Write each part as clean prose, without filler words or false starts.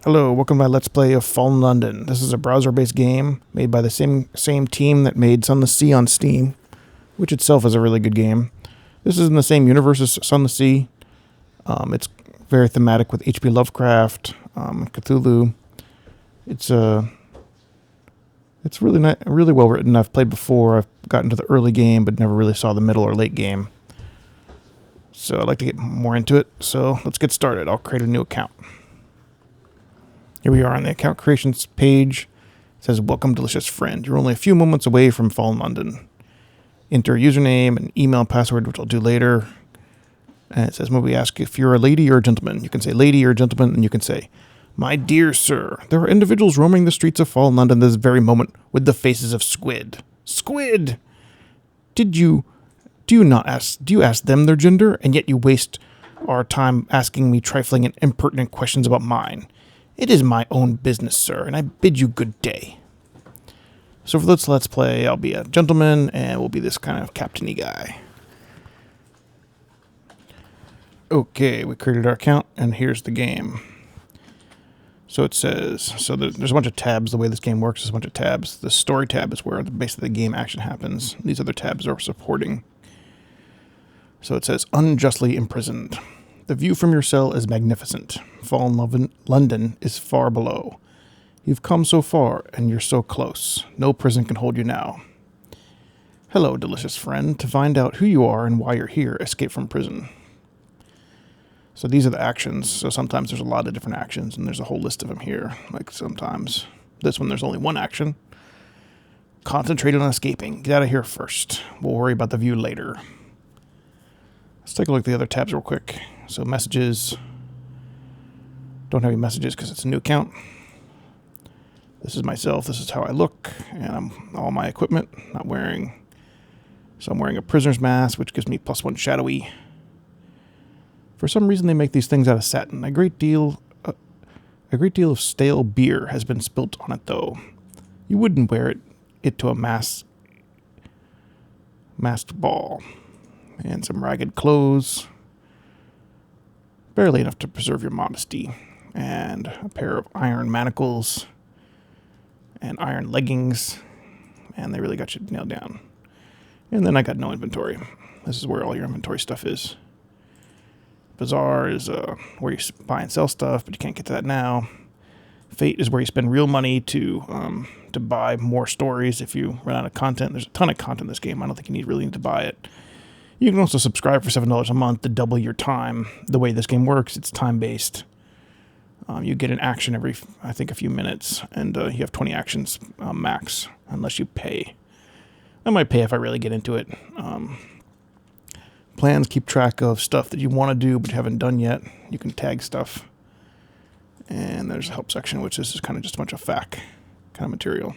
Hello, welcome to my Let's Play of Fallen London. This is a browser-based game made by the same team that made Sun the Sea on Steam, which itself is a really good game. This is in the same universe as Sun the Sea. It's very thematic with H.P. Lovecraft, Cthulhu. It's really well written. I've played before. I've gotten to the early game, but never really saw the middle or late game. So I'd like to get more into it. So let's get started. I'll create a new account. Here we are on the account creations page. It says, welcome, delicious friend. You're only a few moments away from Fallen London. Enter a username and email and password, which I'll do later. And it says, when we ask if you're a lady or a gentleman, you can say lady or gentleman, and you can say, my dear sir, there are individuals roaming the streets of Fallen London this very moment with the faces of squid. Squid! Do you ask them their gender, and yet you waste our time asking me trifling and impertinent questions about mine? It is my own business, sir, and I bid you good day. So for this Let's Play, I'll be a gentleman, and we'll be this kind of captainy guy. Okay, we created our account, and here's the game. So it says, there's a bunch of tabs. The way this game works is a bunch of tabs. The story tab is where basically the game action happens. These other tabs are supporting. So it says, unjustly imprisoned. The view from your cell is magnificent. Fallen London is far below. You've come so far, and you're so close. No prison can hold you now. Hello, delicious friend. To find out who you are and why you're here, escape from prison. So these are the actions. So sometimes there's a lot of different actions, and there's a whole list of them here. Like sometimes this one, there's only one action. Concentrate on escaping. Get out of here first. We'll worry about the view later. Let's take a look at the other tabs real quick. So messages. Don't have any messages because it's a new account. This is myself. This is how I look. And I'm all my equipment. Not wearing. So I'm wearing a prisoner's mask, which gives me +1 shadowy. For some reason, they make these things out of satin. A great deal of stale beer has been spilt on it, though. You wouldn't wear it to a masked ball. And some ragged clothes. Barely enough to preserve your modesty. And a pair of iron manacles. And iron leggings. And they really got you nailed down. And then I got no inventory. This is where all your inventory stuff is. Bazaar is where you buy and sell stuff, but you can't get to that now. Fate is where you spend real money to buy more stories if you run out of content. There's a ton of content in this game. I don't think you really need to buy it. You can also subscribe for $7 a month to double your time. The way this game works, it's time-based. You get an action every, I think, a few minutes, and you have 20 actions max, unless you pay. I might pay if I really get into it. Plans keep track of stuff that you want to do but you haven't done yet. You can tag stuff. And there's a help section, which is kind of just a bunch of FAQ kind of material.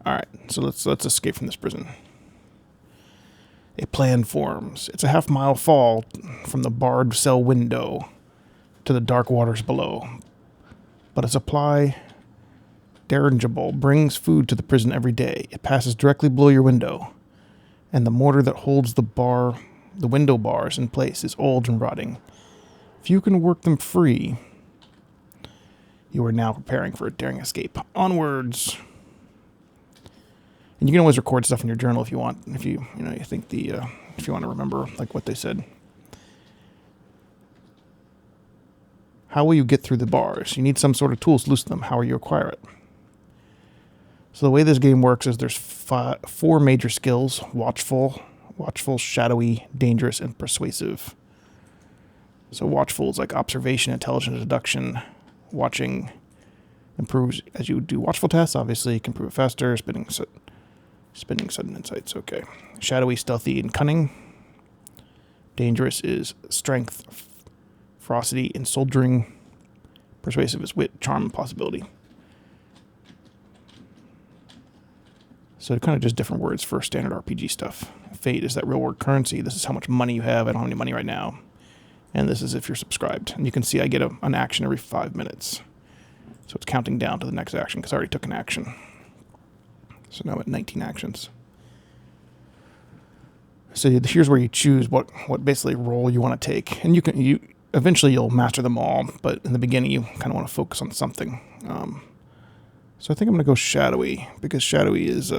All right, so let's escape from this prison. A plan forms. It's a half-mile fall from the barred cell window to the dark waters below. But a supply dirigible brings food to the prison every day. It passes directly below your window. And the mortar that holds the window bars in place is old and rotting. If you can work them free, you are now preparing for a daring escape. Onwards. And you can always record stuff in your journal if you want. If you think if you want to remember like what they said. How will you get through the bars? You need some sort of tools to loosen them. How will you acquire it? So the way this game works is there's 4 major skills: watchful, shadowy, dangerous, and persuasive. So watchful is like observation, intelligence, deduction. Watching improves as you do watchful tests. Obviously, you can improve it faster. Spending sudden insights. Okay. Shadowy, stealthy, and cunning. Dangerous is strength, ferocity, and soldiering. Persuasive is wit, charm, and possibility. So kind of just different words for standard RPG stuff. Fate is that real world currency. This is how much money you have. I don't have any money right now. And this is if you're subscribed. And you can see I get an action every 5 minutes. So it's counting down to the next action because I already took an action. So now I'm at 19 actions. So here's where you choose what basically role you want to take. And eventually you'll master them all, but in the beginning you kind of want to focus on something. So I think I'm going to go shadowy, because shadowy is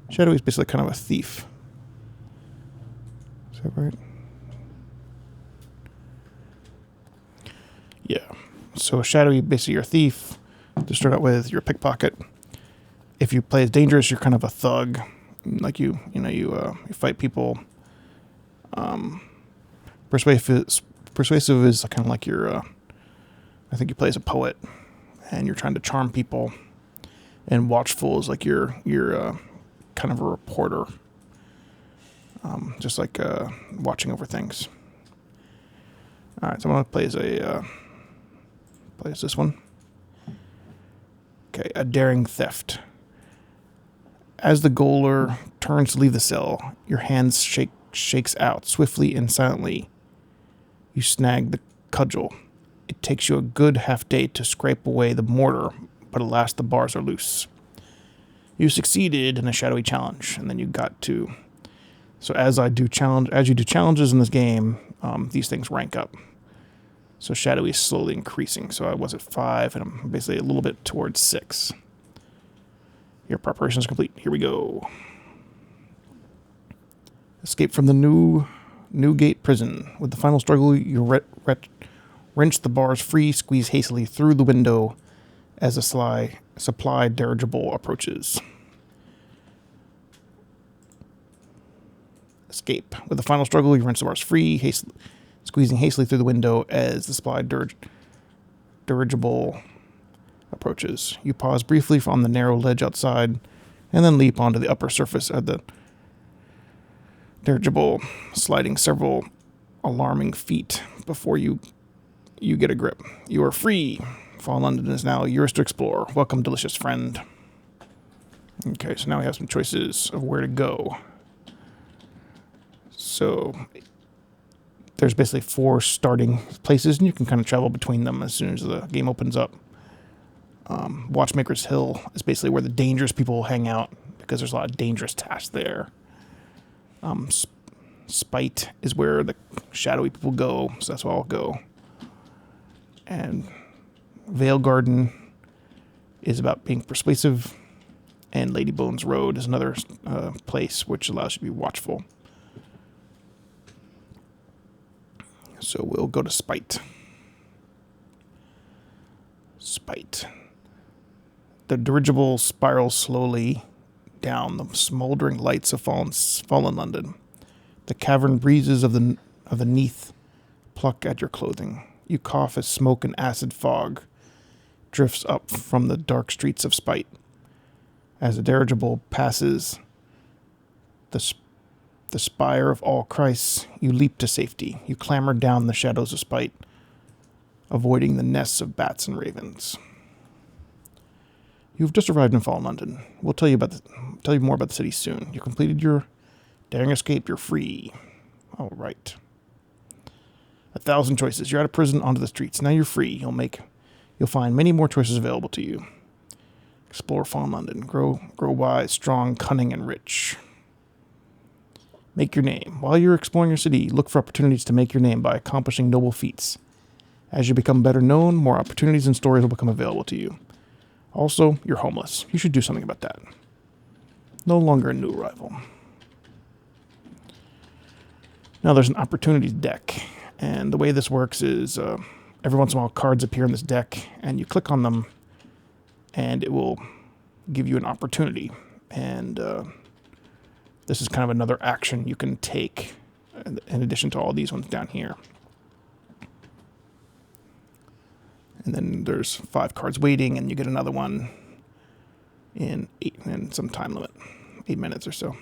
basically kind of a thief. Is that right? Yeah. So shadowy, basically you're a thief. To start out with, you're a pickpocket. If you play as dangerous, you're kind of a thug. Like you fight people. Persuasive is kind of like your. I think you play as a poet, and you're trying to charm people. And watchful is like you're kind of a reporter, just like watching over things. All right, so I'm gonna play as this one. Okay, a daring theft. As the goaler turns to leave the cell, your hands shakes out swiftly and silently. You snag the cudgel. It takes you a good half day to scrape away the mortar, but alas, the bars are loose. You succeeded in a shadowy challenge, and then you got to. So as you do challenges in this game, these things rank up. So shadowy is slowly increasing. So I was at 5, and I'm basically a little bit towards 6. Your preparation is complete. Here we go. Escape from the Newgate prison. With the final struggle, you wrench the bars free, squeeze hastily through the window as a supply dirigible approaches. Escape. With the final struggle, you wrench the bars free, squeezing hastily through the window as the supply dirigible approaches. You pause briefly on the narrow ledge outside, and then leap onto the upper surface of the dirigible, sliding several alarming feet before you get a grip. You are free. Fall London is now yours to explore. Welcome, delicious friend. Okay, so now we have some choices of where to go. So there's basically 4 starting places, and you can kind of travel between them as soon as the game opens up. Watchmaker's Hill is basically where the dangerous people hang out, because there's a lot of dangerous tasks there. Spite is where the shadowy people go, so that's where I'll go. And Vale Garden is about being persuasive, and Ladybones Road is another place which allows you to be watchful. So we'll go to Spite. Spite. The dirigible spirals slowly down the smoldering lights of fallen London. The cavern breezes of the Neath pluck at your clothing. You cough as smoke and acid fog drifts up from the dark streets of Spite. As the dirigible passes the spire of all Christs, you leap to safety. You clamber down the shadows of Spite, avoiding the nests of bats and ravens. You've just arrived in Fallen London. We'll tell you more about the city soon. You completed your daring escape. You're free. All right. 1,000 choices. You're out of prison, onto the streets. Now you're free. You'll find many more choices available to you. Explore Fallen London. Grow wise, strong, cunning, and rich. Make your name. While you're exploring your city, look for opportunities to make your name by accomplishing noble feats. As you become better known, more opportunities and stories will become available to you. Also, you're homeless. You should do something about that. No longer a new arrival. Now there's an opportunities deck, and the way this works is every once in a while cards appear in this deck, and you click on them, and it will give you an opportunity. And this is kind of another action you can take in addition to all these ones down here. And then there's 5 cards waiting, and you get another one in some time limit, 8 minutes or so.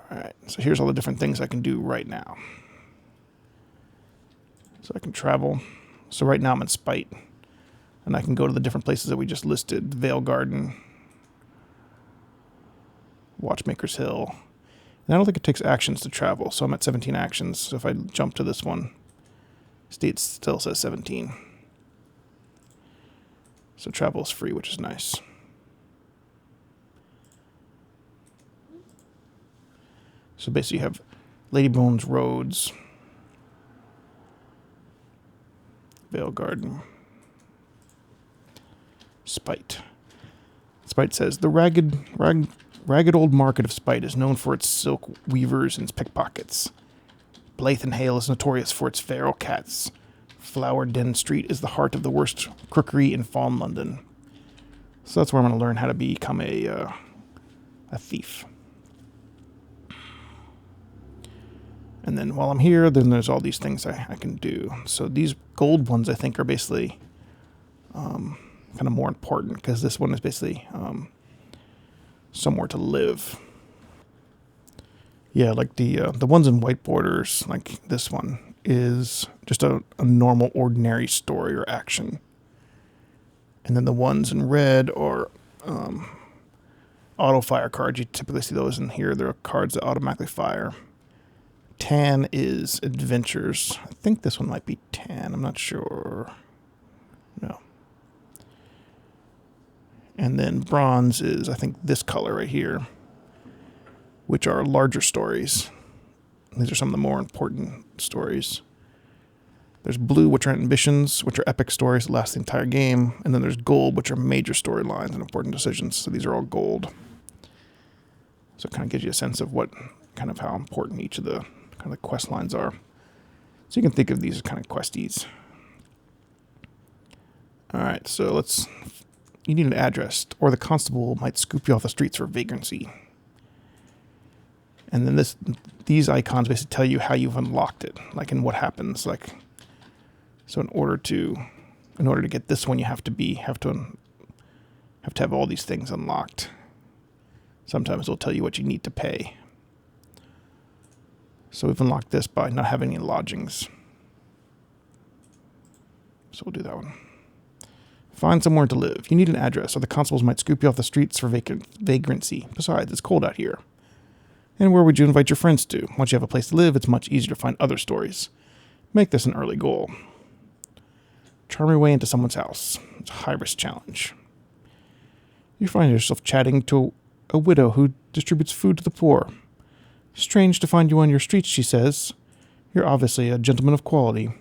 All right, so here's all the different things I can do right now. So I can travel. So right now I'm in Spite, and I can go to the different places that we just listed: Vale Garden, Watchmaker's Hill. And I don't think it takes actions to travel, so I'm at 17 actions. So if I jump to this one, it still says 17. So travel is free, which is nice. So basically you have Ladybones, Rhodes, Vale Garden, Spite. Spite says, the ragged old market of Spite is known for its silk weavers and its pickpockets. Blythe Hale is notorious for its feral cats. Flower Den Street is the heart of the worst crookery in Fallen London. So that's where I'm going to learn how to become a thief. And then while I'm here, then there's all these things I can do. So these gold ones, I think, are basically kind of more important, because this one is basically somewhere to live. Yeah, like the ones in white borders, like this one, is just a normal, ordinary story or action. And then the ones in red are auto fire cards. You typically see those in here. They're cards that automatically fire. Tan is adventures. I think this one might be tan. I'm not sure. No. And then bronze is, I think, this color right here, which are larger stories. These are some of the more important stories. There's blue, which are ambitions, which are epic stories that last the entire game. And then there's gold, which are major storylines and important decisions. So these are all gold. So it kind of gives you a sense of what, kind of how important each of the kind of quest lines are. So you can think of these as kind of questies. All right, so you need an address, or the constable might scoop you off the streets for vagrancy. And then these icons basically tell you how you've unlocked it, like, and what happens. Like, so in order to get this one, you have to have all these things unlocked. Sometimes it'll tell you what you need to pay. So we've unlocked this by not having any lodgings. So we'll do that one. Find somewhere to live. You need an address, or the constables might scoop you off the streets for vagrancy. Besides, it's cold out here. And where would you invite your friends to? Once you have a place to live, it's much easier to find other stories. Make this an early goal. Charm your way into someone's house. It's a high-risk challenge. You find yourself chatting to a widow who distributes food to the poor. Strange to find you on your streets, she says. You're obviously a gentleman of quality.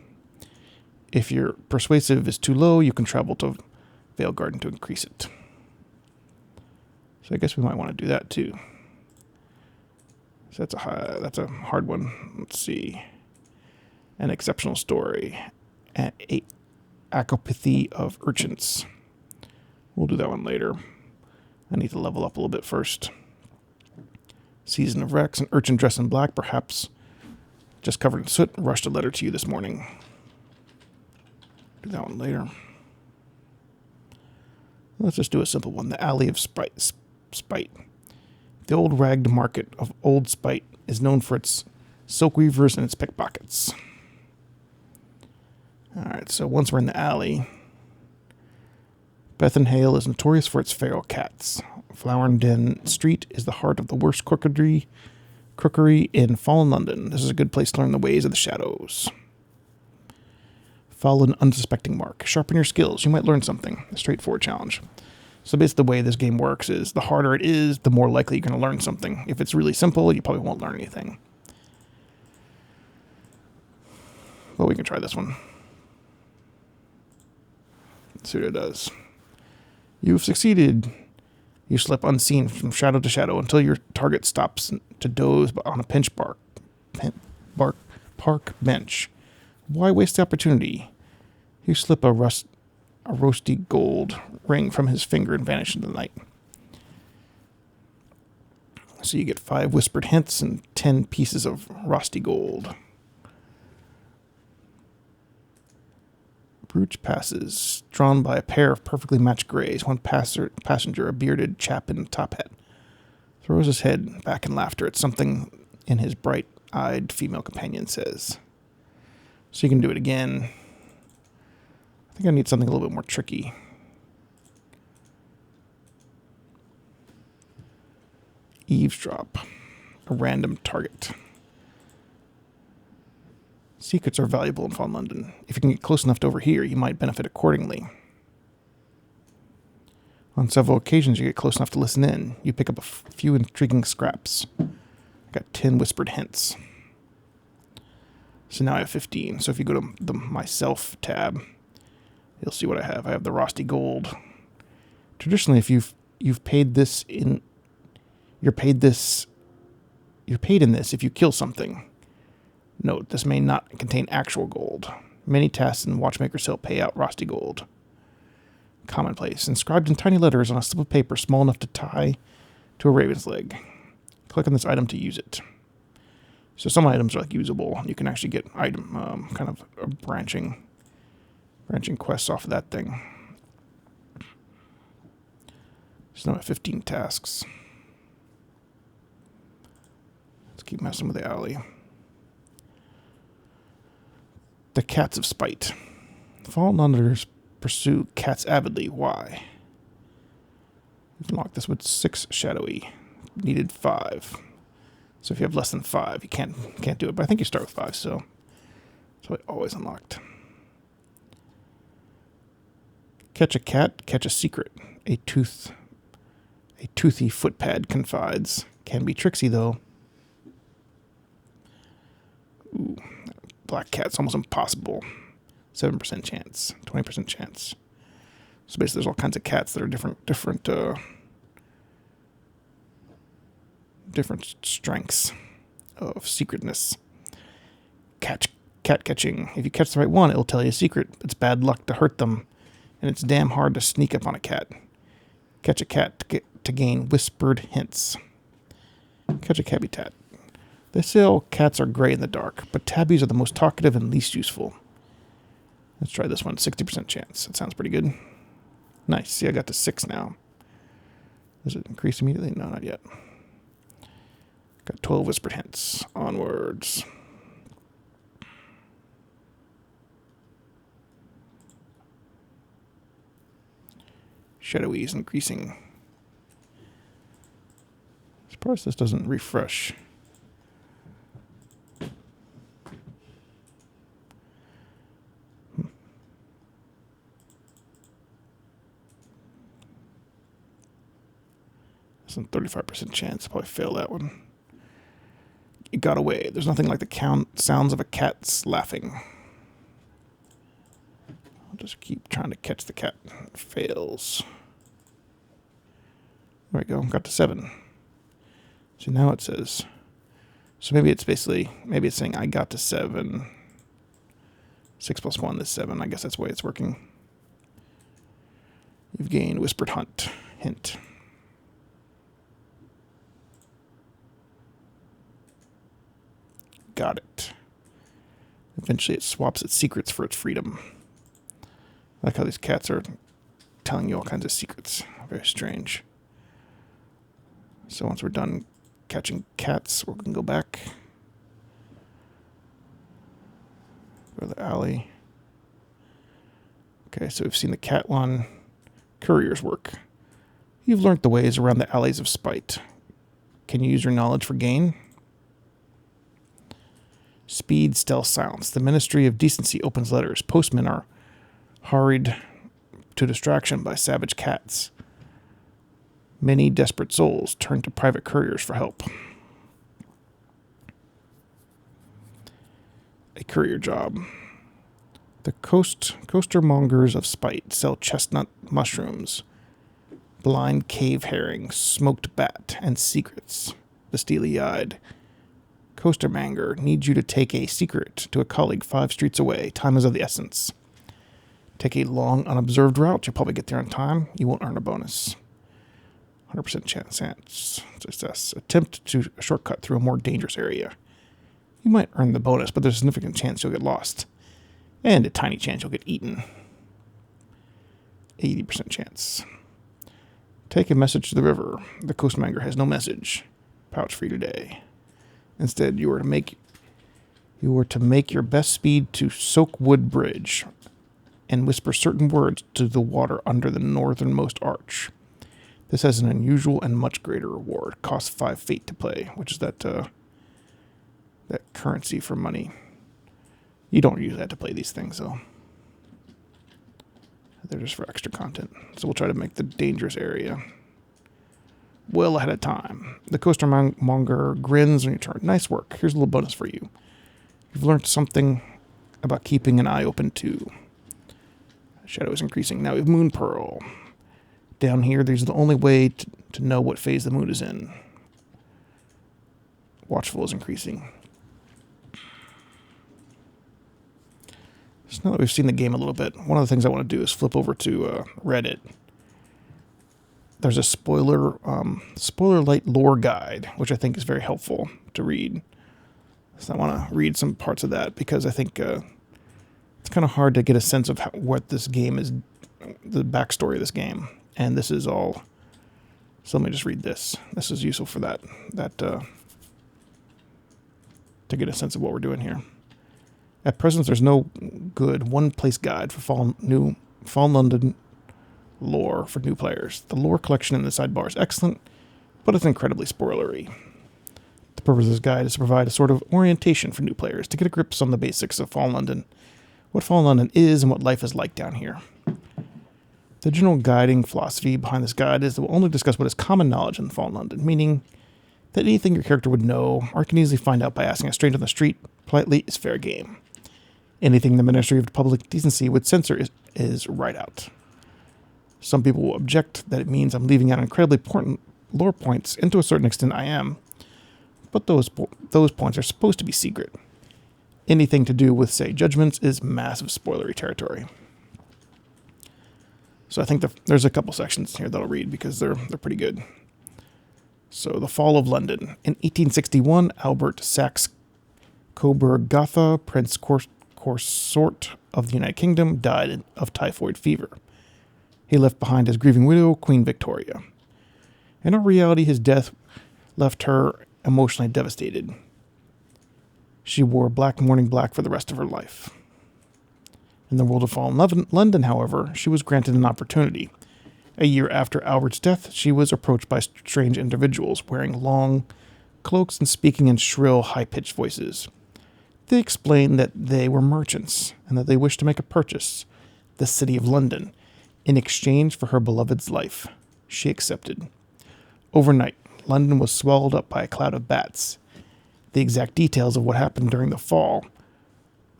If your persuasive is too low, you can travel to Vale Garden to increase it. So I guess we might want to do that too. So that's a hard one. Let's see. An exceptional story. Acopathy of urchins. We'll do that one later. I need to level up a little bit first. Season of Rex, an urchin dressed in black, perhaps just covered in soot, rushed a letter to you this morning. Do that one later. Let's just do a simple one. The Alley of Spite. The old ragged market of Old Spite is known for its silk weavers and its pickpockets. Alright, so once we're in the alley, Hale is notorious for its feral cats. Flower Den Street is the heart of the worst crookery in Fallen London. This is a good place to learn the ways of the shadows. Follow an unsuspecting mark. Sharpen your skills. You might learn something. A straightforward challenge. So basically the way this game works is the harder it is, the more likely you're going to learn something. If it's really simple, you probably won't learn anything. But we can try this one. Let's see what it does. You've succeeded. You slip unseen from shadow to shadow until your target stops to doze on a park bench. Why waste the opportunity? You slip a roasty gold ring from his finger and vanish into the night. So you get 5 whispered hints and 10 pieces of rusty gold. Brooch passes, drawn by a pair of perfectly matched grays. One passenger, a bearded chap in a top hat, throws his head back in laughter at something in his bright-eyed female companion says. So you can do it again. I think I need something a little bit more tricky. Eavesdrop, a random target. Secrets are valuable in Fallen London. If you can get close enough to overhear, you might benefit accordingly. On several occasions, you get close enough to listen in. You pick up a few intriguing scraps. I got 10 whispered hints. So now I have 15. So if you go to the myself tab, you'll see what I have. I have the Rusty Gold. Traditionally, if you've paid this in, you're paid in this if you kill something. Note, this may not contain actual gold. Many tasks in Watchmaker's Hill pay out Rusty Gold. Commonplace. Inscribed in tiny letters on a slip of paper small enough to tie to a raven's leg. Click on this item to use it. So some items are like usable. You can actually get item kind of a branching quests off of that thing. So now I have 15 tasks. Let's keep messing with the alley. The Cats of Spite. Fallen Hunters pursue cats avidly. Why? You can lock this with 6 shadowy. Needed 5. So if you have less than 5, you can't do it. But I think you start with 5, so I always unlocked. Catch a cat, catch a secret. A toothy footpad confides. Can be tricksy though. Ooh, black cat's almost impossible. 7% chance, 20% chance. So basically, there's all kinds of cats that are different strengths of secretness. Cat catching. If you catch the right one, it'll tell you a secret. It's bad luck to hurt them, and it's damn hard to sneak up on a cat. Catch a cat to gain whispered hints. Catch a cabby tat. They say all cats are gray in the dark, but tabbies are the most talkative and least useful. Let's try this one. 60% chance. That sounds pretty good. Nice. See, I got to 6 now. Does it increase immediately? No, not yet. Got 12 whispered hints. Onwards. Shadowy is increasing. Surprised this doesn't refresh. That's a 35% chance. I'll probably fail that one. It got away. There's nothing like the sounds of a cat's laughing. I'll just keep trying to catch the cat. It fails. There we go. Got to 7. So now it says. So maybe it's saying I got to 7. 6 plus 1 is 7. I guess that's the way it's working. You've gained Whispered Hint. Got it. Eventually it swaps its secrets for its freedom. I like how these cats are telling you all kinds of secrets. Very strange. So once we're done catching cats, we can go back. Go to the alley. Okay, so we've seen the cat one. Couriers work. You've learnt the ways around the alleys of Spite. Can you use your knowledge for gain? Speed, stealth, silence. The Ministry of Decency opens letters. Postmen are hurried to distraction by savage cats. Many desperate souls turn to private couriers for help. A courier job. The costermongers of Spite sell chestnut mushrooms, blind cave herring, smoked bat, and secrets. The steely-eyed costermonger needs you to take a secret to a colleague 5 streets away. Time is of the essence. Take a long, unobserved route. You'll probably get there on time. You won't earn a bonus. 100% chance. Success. Attempt to a shortcut through a more dangerous area. You might earn the bonus, but there's a significant chance you'll get lost. And a tiny chance you'll get eaten. 80% chance. Take a message to the river. The coastmonger has no message. Pouch for you today. Instead, you are to make your best speed to Soakwood Bridge and whisper certain words to the water under the northernmost arch. This has an unusual and much greater reward. Costs 5 fate to play, which is that currency for money. You don't usually have to play these things, though. They're just for extra content. So we'll try to make the dangerous area. well ahead of time. The costermonger grins when you turn. Nice work. Here's a little bonus for you. You've learned something about keeping an eye open too. Shadow is increasing. Now we have Moon Pearl. Down here, there's the only way to know what phase the moon is in. Watchful is increasing. So now that we've seen the game a little bit, one of the things I want to do is flip over to Reddit. There's a spoiler light lore guide, which I think is very helpful to read. So I want to read some parts of that because I think it's kind of hard to get a sense of what this game is, the backstory of this game. And this is all. So let me just read this. This is useful for that to get a sense of what we're doing here. At present, there's no good one-place guide for Fallen London lore for new players. The lore collection in the sidebar is excellent, but it's incredibly spoilery. The purpose of this guide is to provide a sort of orientation for new players to get a grip on the basics of Fallen London, what Fallen London is, and what life is like down here. The general guiding philosophy behind this guide is that we'll only discuss what is common knowledge in Fallen London, meaning that anything your character would know or can easily find out by asking a stranger on the street politely is fair game. Anything the Ministry of Public Decency would censor is right out. Some people will object that it means I'm leaving out incredibly important lore points, and to a certain extent I am, but those points are supposed to be secret. Anything to do with, say, judgments is massive spoilery territory. So I think there's a couple sections here that I'll read because they're pretty good. So the fall of London. In 1861, Albert Saxe-Coburg-Gotha, Prince Consort of the United Kingdom, died of typhoid fever. He left behind his grieving widow, Queen Victoria. In all reality, his death left her emotionally devastated. She wore mourning black for the rest of her life. In the world of Fallen London, however, she was granted an opportunity. A year after Albert's death, she was approached by strange individuals wearing long cloaks and speaking in shrill, high-pitched voices. They explained that they were merchants and that they wished to make a purchase, the city of London, in exchange for her beloved's life. She accepted. Overnight, London was swallowed up by a cloud of bats. The exact details of what happened during the fall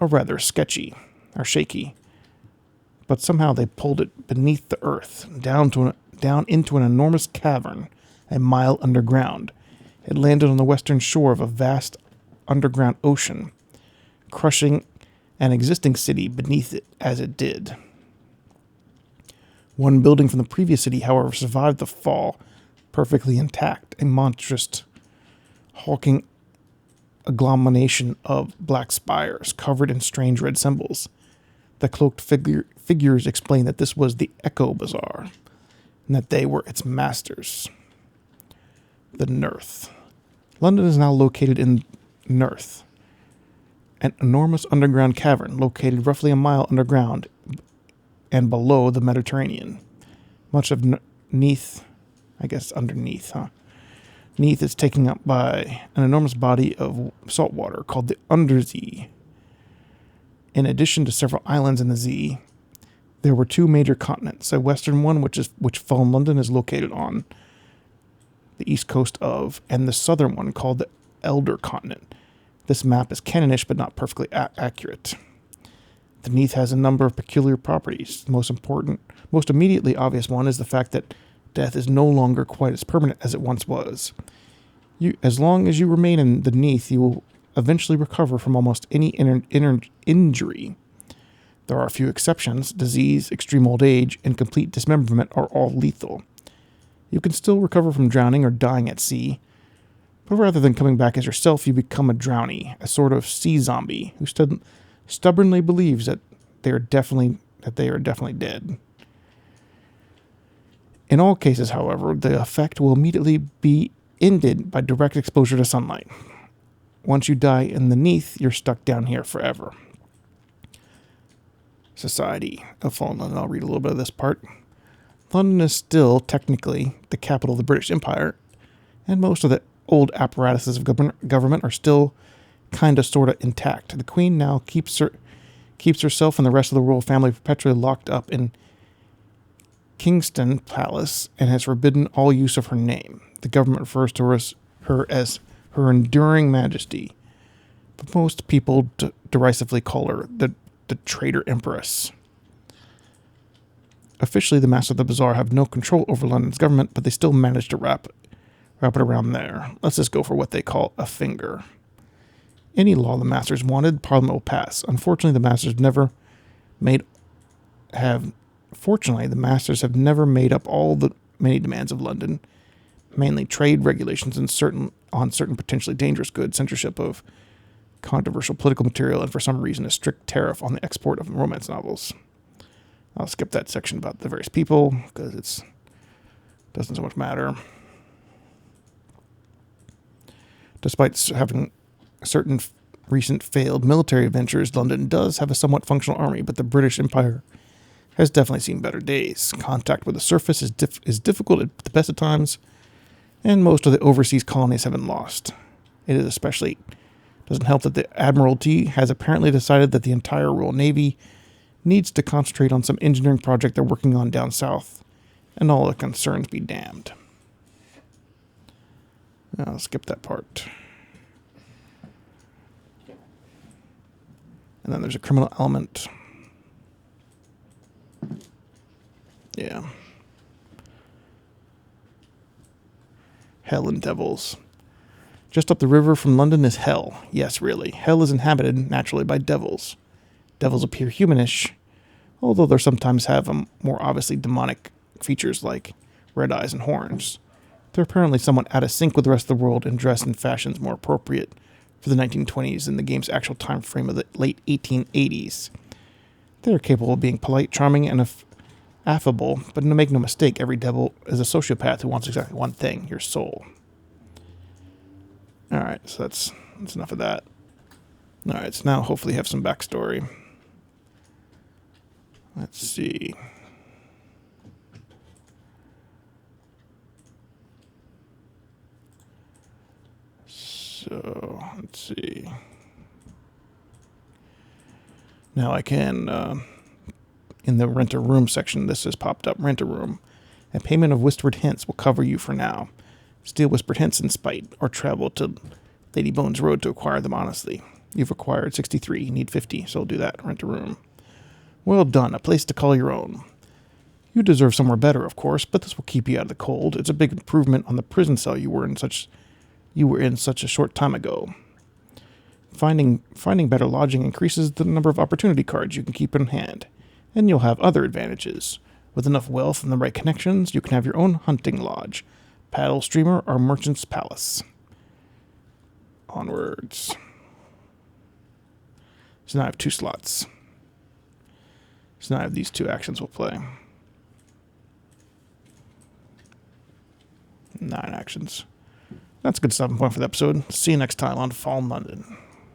are rather shaky, but somehow they pulled it beneath the earth, down into an enormous cavern, a mile underground. It landed on the western shore of a vast underground ocean, crushing an existing city beneath it as it did. One building from the previous city, however, survived the fall perfectly intact, a monstrous, hulking agglomeration of black spires covered in strange red symbols. The cloaked figures explained that this was the Echo Bazaar, and that they were its masters. The Nirth. London is now located in Nirth, an enormous underground cavern located roughly a mile underground and below the Mediterranean. Much of Neath, I guess underneath, Neath is taken up by an enormous body of salt water called the Undersea. In addition to several islands in the sea, there were two major continents, a western one which Fallen London is located on the east coast of, and the southern one called the Elder Continent. This map is canonish but not perfectly accurate. The Neath has a number of peculiar properties. The most immediately obvious one is the fact that death is no longer quite as permanent as it once was. As long as you remain in the Neath, you will eventually recover from almost any injury. There are a few exceptions. Disease, extreme old age, and complete dismemberment are all lethal. You can still recover from drowning or dying at sea, but rather than coming back as yourself, you become a drownie, a sort of sea zombie who stubbornly believes that they are definitely dead. In all cases, however, the effect will immediately be ended by direct exposure to sunlight. Once you die in the Neath, you're stuck down here forever. Society of Fallen London. I'll read a little bit of this part. London is still technically the capital of the British Empire, and most of the old apparatuses of government are still kind of sort of intact. The Queen now keeps herself and the rest of the royal family perpetually locked up in Kingston Palace and has forbidden all use of her name. The government refers to her as Her Enduring Majesty, but most people derisively call her the Traitor Empress. Officially, the Masters of the Bazaar have no control over London's government, but they still manage to wrap it around there. Let's just go for what they call a finger. Any law the Masters wanted, Parliament will pass. Unfortunately, the Masters have never made up all the many demands of London, mainly trade regulations and certain potentially dangerous goods, censorship of controversial political material, and for some reason a strict tariff on the export of romance novels. I'll skip that section about the various people because it doesn't so much matter. Despite having certain recent failed military ventures, London does have a somewhat functional army, but the British Empire has definitely seen better days. Contact with the surface is difficult at the best of times, and most of the overseas colonies have been lost. It doesn't help that the Admiralty has apparently decided that the entire Royal Navy needs to concentrate on some engineering project they're working on down south, and all the concerns be damned. I'll skip that part. And then there's a criminal element. Yeah. Hell and devils. Just up the river from London is hell. Yes, really. Hell is inhabited, naturally, by devils. Devils appear humanish, although they sometimes have more obviously demonic features like red eyes and horns. They're apparently somewhat out of sync with the rest of the world and dress in fashions more appropriate for the 1920s in the game's actual time frame of the late 1880s. They're capable of being polite, charming, and affable, but make no mistake, every devil is a sociopath who wants exactly one thing: your soul. Alright, so that's enough of that. Alright, so now hopefully have some backstory. Let's see. So, let's see. Now I can, in the rent a room section, this has popped up, rent a room. A payment of whispered hints will cover you for now. Steal whispered hints in spite, or travel to Lady Bones Road to acquire them honestly. You've acquired 63, you need 50, so I'll do that, rent a room. Well done, a place to call your own. You deserve somewhere better, of course, but this will keep you out of the cold. It's a big improvement on the prison cell you were in such a short time ago. Finding better lodging increases the number of opportunity cards you can keep in hand, and you'll have other advantages. With enough wealth and the right connections, you can have your own hunting lodge, paddle streamer, or merchant's palace. Onwards. So now I have 2 slots. So now I have these 2 actions we'll play. 9 actions. That's a good stopping point for the episode. See you next time on Fallen London.